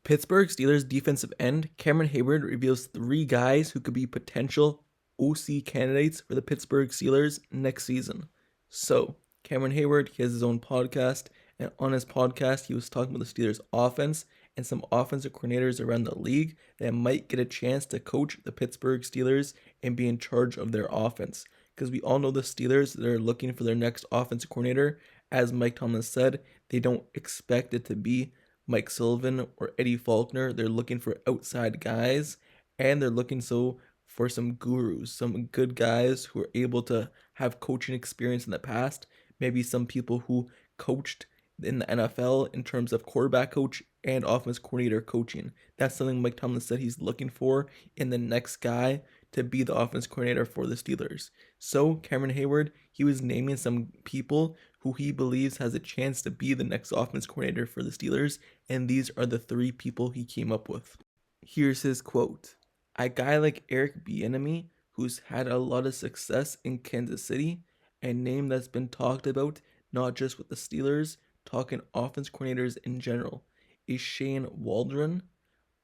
Pittsburgh Steelers defensive end Cameron Heyward reveals 3 guys who could be potential OC candidates for the Pittsburgh Steelers next season. So, Cameron Heyward, he has his own podcast, and on his podcast, he was talking about the Steelers' offense and some offensive coordinators around the league that might get a chance to coach the Pittsburgh Steelers and be in charge of their offense. Because we all know the Steelers, they're looking for their next offensive coordinator. As Mike Tomlin said, they don't expect it to be Mike Sullivan or Eddie Faulkner. They're looking for outside guys, and they're looking for some gurus, some good guys who are able to have coaching experience in the past. Maybe some people who coached in the NFL in terms of quarterback coach and offense coordinator coaching. That's something Mike Tomlin said he's looking for in the next guy to be the offense coordinator for the Steelers. So Cameron Heyward, he was naming some people who he believes has a chance to be the next offense coordinator for the Steelers, and these are the 3 people he came up with. Here's his quote. A guy like Eric Bieniemy, who's had a lot of success in Kansas City, a name that's been talked about not just with the Steelers, talking offense coordinators in general, is Shane Waldron,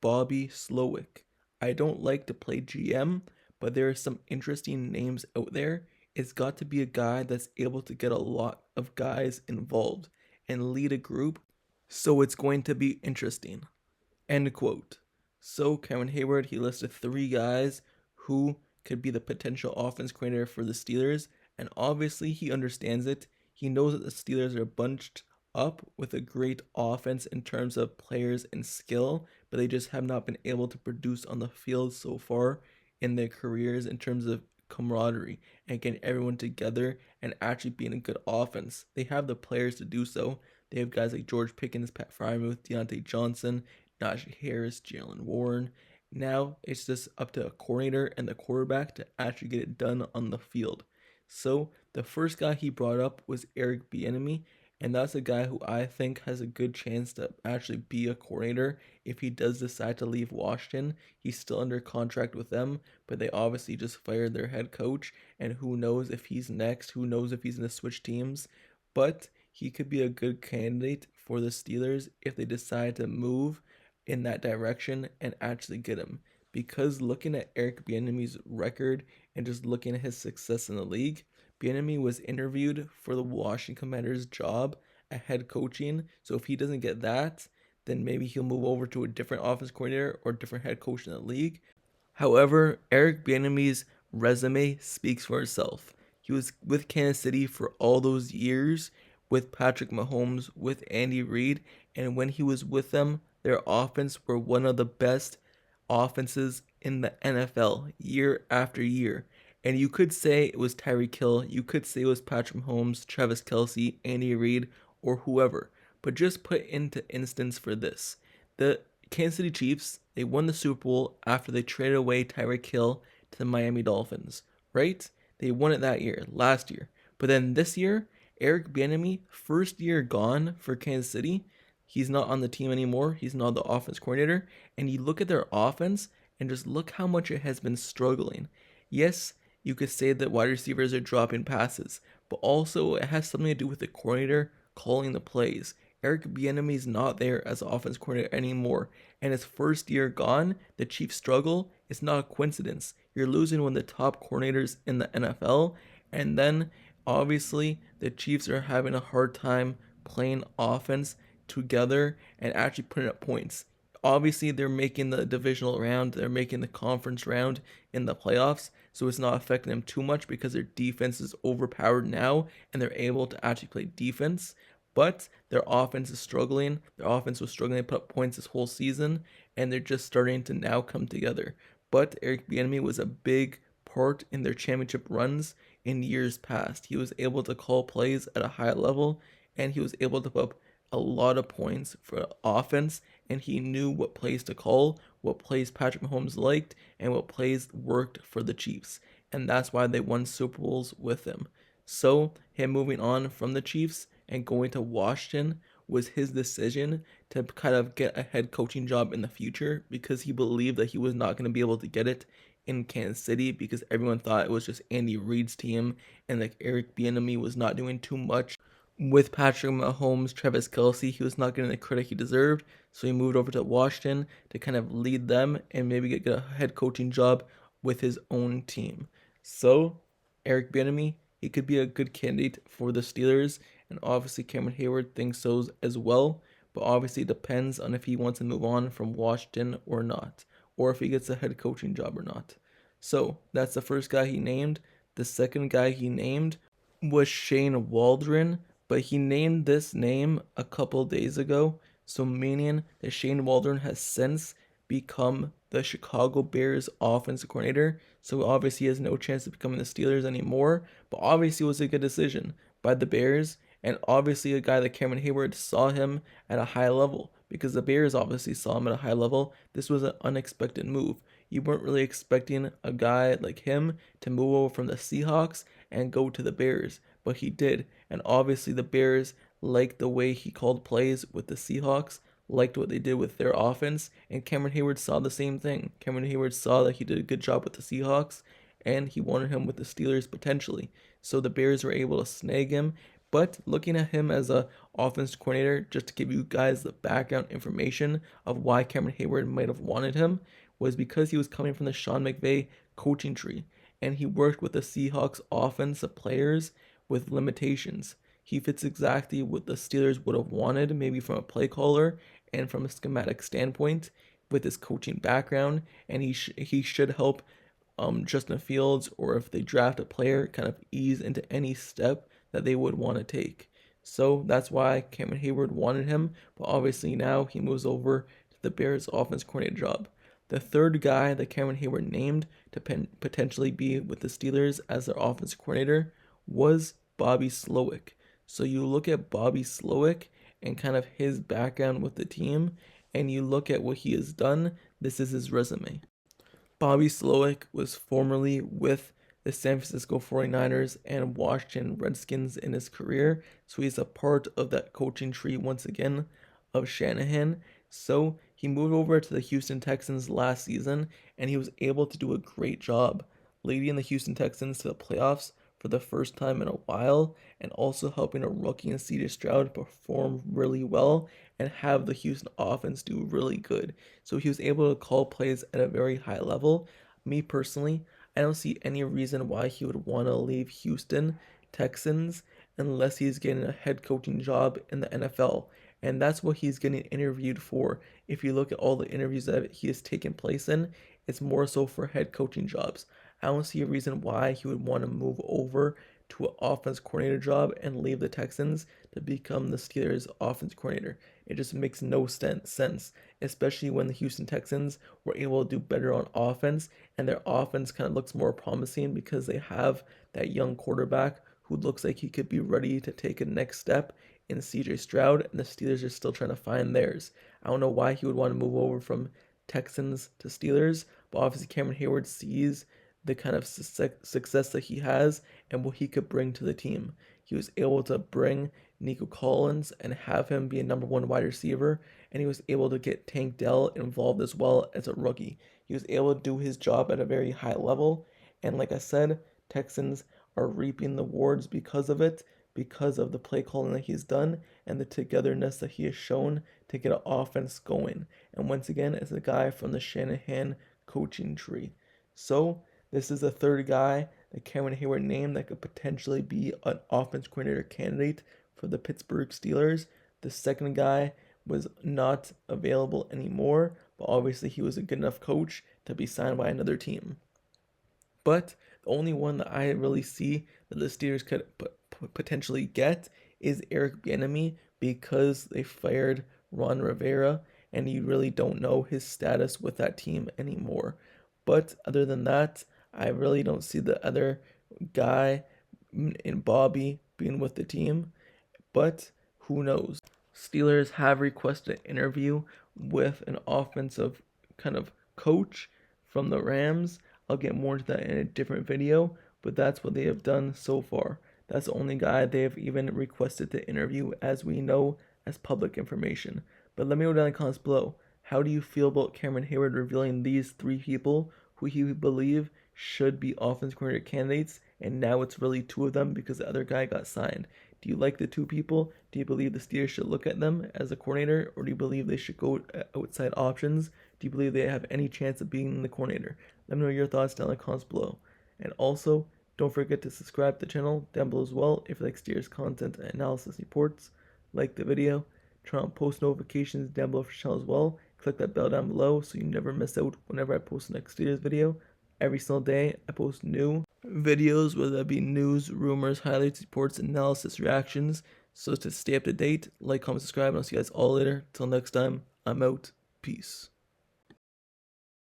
Bobby Slowik. I don't like to play GM, but there are some interesting names out there. It's got to be a guy that's able to get a lot of guys involved and lead a group, so it's going to be interesting. End quote. So Cameron Heyward, he listed 3 guys who could be the potential offense coordinator for the Steelers, and obviously he understands it. He knows that the Steelers are bunched up with a great offense in terms of players and skill, but they just have not been able to produce on the field so far in their careers in terms of camaraderie and getting everyone together and actually being a good offense. They have the players to do so. They have guys like George Pickens, Pat Freiermuth, Deontay Johnson, Najee Harris, Jalen Warren. Now it's just up to a coordinator and the quarterback to actually get it done on the field. So the first guy he brought up was Eric Bieniemy, and that's a guy who I think has a good chance to actually be a coordinator if he does decide to leave Washington. He's still under contract with them, but they obviously just fired their head coach, and who knows if he's next, who knows if he's going to switch teams. But he could be a good candidate for the Steelers if they decide to move in that direction and actually get him. Because looking at Eric Bieniemy's record and just looking at his success in the league, Bieniemy was interviewed for the Washington Commanders job at head coaching. So if he doesn't get that, then maybe he'll move over to a different offense coordinator or different head coach in the league. However, Eric Bieniemy's resume speaks for itself. He was with Kansas City for all those years, with Patrick Mahomes, with Andy Reid, and when he was with them, their offense were one of the best offenses in the NFL year after year. And you could say it was Tyreek Hill, you could say it was Patrick Mahomes, Travis Kelce, Andy Reid, or whoever. But just put into instance for this. The Kansas City Chiefs, they won the Super Bowl after they traded away Tyreek Hill to the Miami Dolphins, right? They won it that year, last year. But then this year, Eric Bieniemy, first year gone for Kansas City. He's not on the team anymore. He's not the offense coordinator. And you look at their offense and just look how much it has been struggling. Yes, you could say that wide receivers are dropping passes, but also it has something to do with the coordinator calling the plays. Eric Bieniemy is not there as an offense coordinator anymore, and his first year gone, the Chiefs struggle. It's not a coincidence. You're losing one of the top coordinators in the NFL, and then obviously the Chiefs are having a hard time playing offense together and actually putting up points. Obviously, they're making the divisional round, they're making the conference round in the playoffs, so it's not affecting them too much because their defense is overpowered now and they're able to actually play defense. But their offense is struggling. Their offense was struggling to put up points this whole season, and they're just starting to now come together. But Eric Bieniemy was a big part in their championship runs in years past. He was able to call plays at a high level, and he was able to put up a lot of points for offense, and he knew what plays to call, what plays Patrick Mahomes liked, and what plays worked for the Chiefs. And that's why they won Super Bowls with him. So him moving on from the Chiefs and going to Washington was his decision to kind of get a head coaching job in the future, because he believed that he was not going to be able to get it in Kansas City because everyone thought it was just Andy Reid's team and like Eric Bieniemy was not doing too much with Patrick Mahomes, Travis Kelce, he was not getting the credit he deserved, so he moved over to Washington to kind of lead them and maybe get a head coaching job with his own team. So, Eric Bieniemy, he could be a good candidate for the Steelers, and obviously Cameron Heyward thinks so as well, but obviously it depends on if he wants to move on from Washington or not, or if he gets a head coaching job or not. So, that's the first guy he named. The second guy he named was Shane Waldron, but he named this name a couple days ago, so meaning that Shane Waldron has since become the Chicago Bears offensive coordinator, so obviously he has no chance of becoming the Steelers anymore, but obviously it was a good decision by the Bears, and obviously a guy that Cameron Heyward saw him at a high level, because the Bears obviously saw him at a high level. This was an unexpected move. You weren't really expecting a guy like him to move over from the Seahawks and go to the Bears, but he did, and obviously the Bears liked the way he called plays with the Seahawks, liked what they did with their offense, and Cameron Heyward saw the same thing. Cameron Heyward saw that he did a good job with the Seahawks, and he wanted him with the Steelers potentially. So the Bears were able to snag him. But looking at him as a offense coordinator, just to give you guys the background information of why Cameron Heyward might have wanted him, was because he was coming from the Sean McVay coaching tree, and he worked with the Seahawks offensive players with limitations. He fits exactly what the Steelers would have wanted, maybe from a play caller and from a schematic standpoint, with his coaching background, and he should help Justin Fields, or if they draft a player, kind of ease into any step that they would want to take. So that's why Cameron Heyward wanted him, but obviously now he moves over to the Bears offense coordinator job. The third guy that Cameron Heyward named to potentially be with the Steelers as their offense coordinator was Bobby Slowik. So you look at Bobby Slowik and kind of his background with the team, and you look at what he has done. This is his resume. Bobby Slowik was formerly with the San Francisco 49ers and Washington Redskins in his career, so he's a part of that coaching tree once again of Shanahan. So he moved over to the Houston Texans last season, and he was able to do a great job leading the Houston Texans to the playoffs for the first time in a while, and also helping a rookie in C.J. Stroud perform really well and have the Houston offense do really good. So he was able to call plays at a very high level. Me personally, I don't see any reason why he would want to leave Houston Texans unless he's getting a head coaching job in the NFL. And that's what he's getting interviewed for. If you look at all the interviews that he has taken place in, it's more so for head coaching jobs. I don't see a reason why he would want to move over to an offense coordinator job and leave the Texans to become the Steelers offense coordinator. It just makes no sense, especially when the Houston Texans were able to do better on offense, and their offense kind of looks more promising because they have that young quarterback who looks like he could be ready to take a next step in C.J. Stroud, and the Steelers are still trying to find theirs. I don't know why he would want to move over from Texans to Steelers, but obviously Cameron Heyward sees the kind of success that he has and what he could bring to the team. He was able to bring Nico Collins and have him be a number one wide receiver, and he was able to get Tank Dell involved as well as a rookie. He was able to do his job at a very high level, and like I said, Texans are reaping the rewards because of it, because of the play calling that he's done and the togetherness that he has shown to get an offense going. And once again, it's a guy from the Shanahan coaching tree. So this is the third guy that Cameron Heyward named that could potentially be an offense coordinator candidate for the Pittsburgh Steelers. The second guy was not available anymore, but obviously he was a good enough coach to be signed by another team. But the only one that I really see that the Steelers could potentially get is Eric Bieniemy, because they fired Ron Rivera and you really don't know his status with that team anymore. But other than that, I really don't see the other guy in Bobby being with the team. But who knows? Steelers have requested an interview with an offensive kind of coach from the Rams. I'll get more into that in a different video, but that's what they have done so far. That's the only guy they have even requested to interview, as we know, as public information. But let me know down in the comments below. How do you feel about Cameron Heyward revealing these three people who he believe should be offense coordinator candidates, and now it's really two of them because the other guy got signed? Do you like the two people? Do you believe the Steelers should look at them as a coordinator, or do you believe they should go outside options? Do you believe they have any chance of being the coordinator? Let me know your thoughts down in the comments below. And also, don't forget to subscribe to the channel down below as well if you like Steelers content and analysis reports. Like the video, turn on post notifications down below for the channel as well. Click that bell down below so you never miss out whenever I post the next Steelers video. Every single day, I post new videos, whether that be news, rumors, highlights, reports, analysis, reactions. So to stay up to date, like, comment, subscribe, and I'll see you guys all later. Till next time, I'm out. Peace.